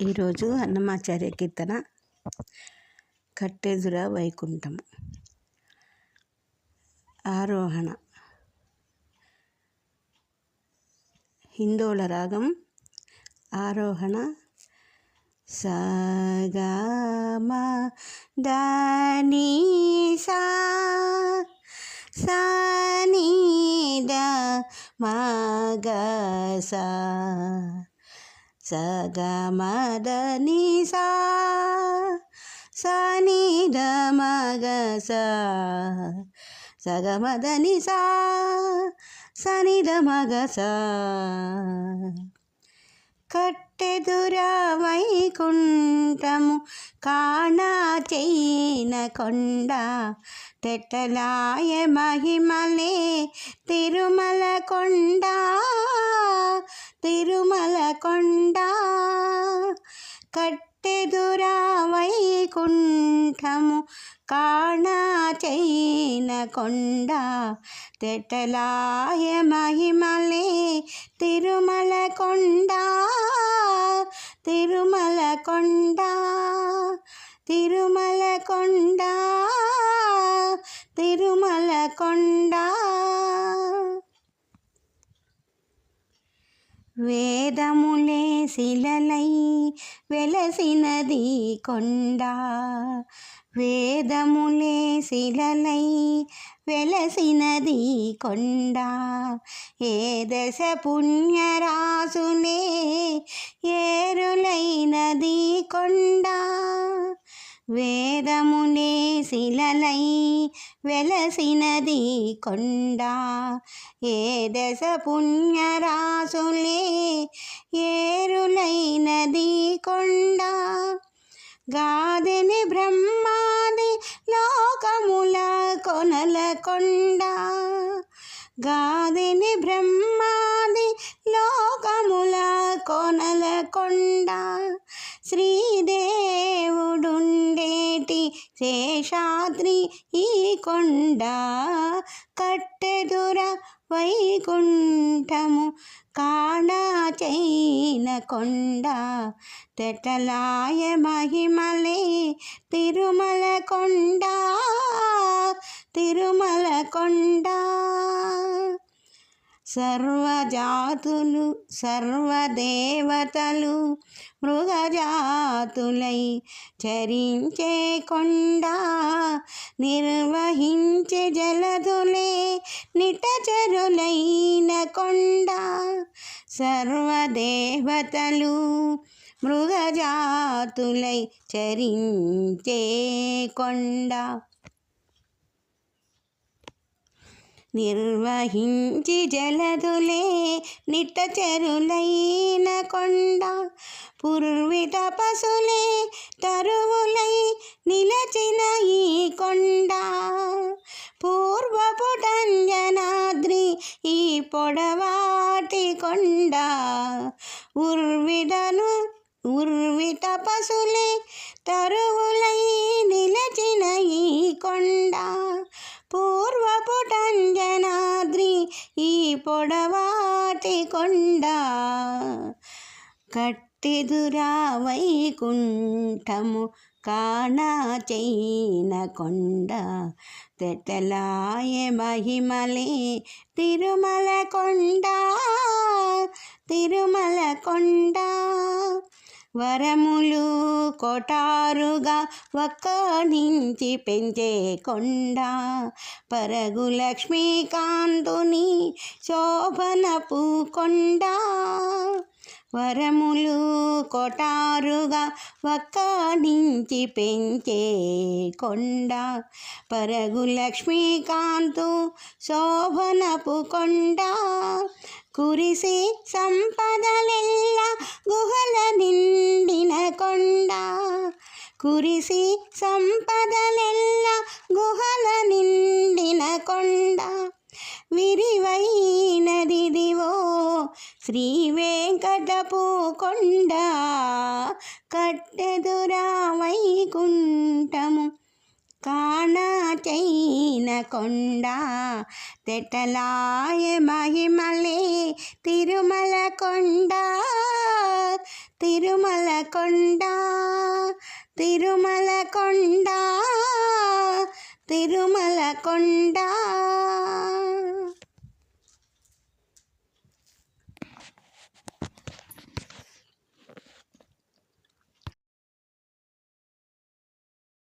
ఈరోజు అన్నమాచార్య కీర్తన కట్టెదుర వైకుంఠం. ఆరోహణ. హిందోళ రాగం. ఆరోహణ సగా మా దా నీ సా సా నీ దా మా గా సా సగా మా ద నీ సా సా నీ ద మా గ సా సగా మా ద నీ సా సా నీ ద మా గ సా. కట్టెదుర వైకుంఠము కాణా చేయిన కొండ తెట్టలాయ మహిమలే తిరుమల కొండ తిరుమల కొండ. కట్టెదుర వైకుంఠము కాణా చేయిన కొండ తెట్టలాయ మహిమలే తిరుమల కొండ తిరుమల కొండ తిరుమల కొండ తిరుమల కొండ. వేదములే శిలలై వెలసినది కొండ వేదములే శిలలై వెలసినది కొండ. ఏ దశ పుణ్యరాసులే ఏరులైనది కొండ. వేదములే శిలలై వెలసినది కొండ. ఏ దశ పుణ్యరాసులే ఏరులైనది కొండ. గాదిని బ్రహ్మాది లోకముల కొనల కొండ గాదిని బ్రహ్మాది లోకముల కొనల కొండ. శ్రీదేవుడుండేటి శేషాద్రి ఈ కొండ. కట్టెదుర వైకుంఠము కాణా చేయిన కొండ తెట్టలాయ మహిమలే తిరుమల కొండ తిరుమల కొండ. సర్వజాతులు సర్వదేవతలు మృగజాతులై చరించే కొండ. నిర్వహించే జలధులే నిటచరులైన కొండ. సర్వదేవతలు మృగజాతులై చరించే కొండ. నిర్వహించి జలధులే నిట్టచెరులైన కొండ. పూర్వి తపసులే తరువులై నిలచిన ఈ కొండ. పూర్వపుటంజనాద్రి ఈ పొడవాటి కొండ. ఉర్వి తపసులే తరువులై నిలచిన ఈ కొండ. పూర్వపుటంజనాద్రి ఈ పొడవాటి కొండ. కట్టెదుర వైకుంఠము కాణా చేయిన కొండ తెట్టలాయ మహిమలే తిరుమల కొండ తిరుమల కొండ. వరములు కొటారుగా వక్కడించి పెంచే కొండ. పరగు లక్ష్మీకాంతుని శోభనపు కొండ. వరములు కొటారుగా వక్కడించి పెంచే కొండ. పరగు లక్ష్మీకాంతు శోభనపు కొండ. కురిసి సంపదలెల్ల గుహల నిండిన కొండ. కురిసి సంపదలెల్ల గుహల నిండిన కొండ. విరివైనదిదివో శ్రీ వెంకటపు కొండ. కట్టెదుర వైకుంఠము కాణా చేయిన కొండ తెట్టలాయ మహిమలే తిరుమల కొండ తిరుమల కొండ తిరుమల కొండ తిరుమల కొండ